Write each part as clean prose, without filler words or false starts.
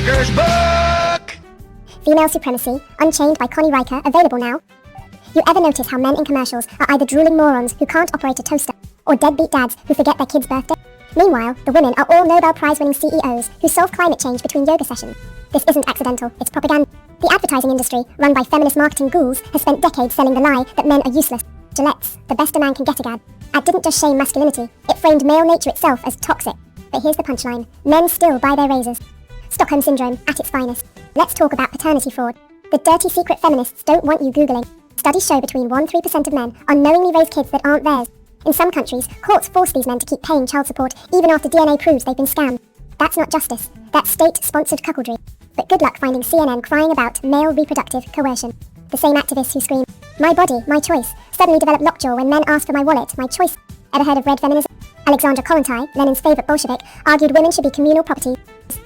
Maker's Book! Female Supremacy, Unchained by Connie Riker, available now. You ever notice how men in commercials are either drooling morons who can't operate a toaster, or deadbeat dads who forget their kid's birthday? Meanwhile, the women are all Nobel Prize-winning CEOs who solve climate change between yoga sessions. This isn't accidental, it's propaganda. The advertising industry, run by feminist marketing ghouls, has spent decades selling the lie that men are useless. Gillette's The Best a Man Can Get ad didn't just shame masculinity, it framed male nature itself as toxic. But here's the punchline: men still buy their razors. Stockholm Syndrome at its finest. Let's talk about paternity fraud. The dirty secret feminists don't want you Googling. Studies show between 1–3% of men unknowingly raise kids that aren't theirs. In some countries, courts force these men to keep paying child support even after DNA proves they've been scammed. That's not justice, that's state-sponsored cuckoldry. But good luck finding CNN crying about male reproductive coercion. The same activists who scream, "My body, my choice," suddenly develop lockjaw when men ask for my wallet, my choice. Ever heard of red feminism? Alexandra Kollontai, Lenin's favourite Bolshevik, argued women should be communal property.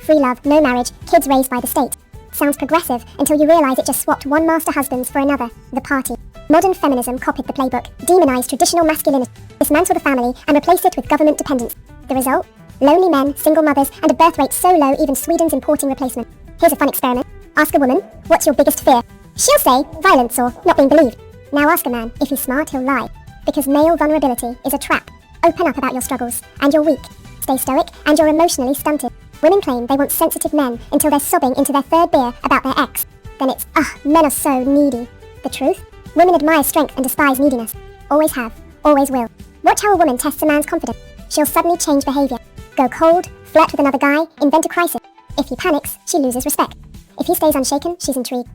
Free love, no marriage, kids raised by the state. Sounds progressive until you realise it just swapped one master husbands for another, the party. Modern feminism copied the playbook, demonised traditional masculinity, dismantled the family and replaced it with government dependence. The result? Lonely men, single mothers and a birth rate so low even Sweden's importing replacement. Here's a fun experiment. Ask a woman, what's your biggest fear? She'll say violence or not being believed. Now ask a man, if he's smart he'll lie. Because male vulnerability is a trap. Open up about your struggles, and you're weak. Stay stoic, and you're emotionally stunted. Women claim they want sensitive men until they're sobbing into their third beer about their ex. Then it's, men are so needy. The truth? Women admire strength and despise neediness. Always have, always will. Watch how a woman tests a man's confidence. She'll suddenly change behaviour. Go cold, flirt with another guy, invent a crisis. If he panics, she loses respect. If he stays unshaken, she's intrigued.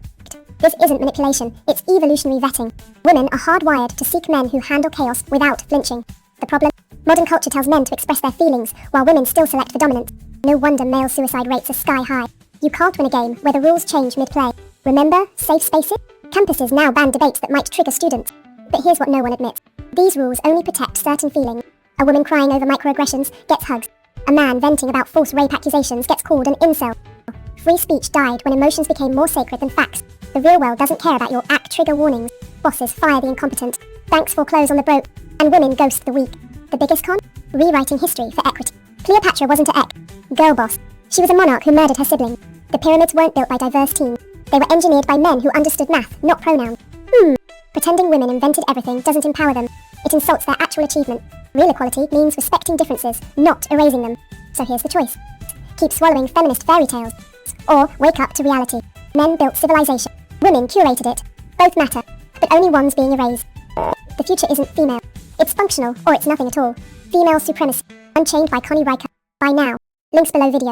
This isn't manipulation, it's evolutionary vetting. Women are hardwired to seek men who handle chaos without flinching. The problem? Modern culture tells men to express their feelings, while women still select for dominance. No wonder male suicide rates are sky high. You can't win a game where the rules change mid-play. Remember safe spaces? Campuses now ban debates that might trigger students. But here's what no one admits. These rules only protect certain feelings. A woman crying over microaggressions gets hugs. A man venting about false rape accusations gets called an incel. Free speech died when emotions became more sacred than facts. The real world doesn't care about your trigger warnings. Bosses fire the incompetent. Banks foreclose on the broke. And women ghost the weak. The biggest con? Rewriting history for equity. Cleopatra wasn't a girl boss. She was a monarch who murdered her sibling. The pyramids weren't built by diverse teams. They were engineered by men who understood math, not pronouns. Pretending women invented everything doesn't empower them. It insults their actual achievement. Real equality means respecting differences, not erasing them. So here's the choice. Keep swallowing feminist fairy tales. Or wake up to reality. Men built civilization. Women curated it. Both matter, but only one's being erased. The future isn't female. It's functional, or it's nothing at all. Female Supremacy, Unchained by Connie Riker. Buy now. Links below video.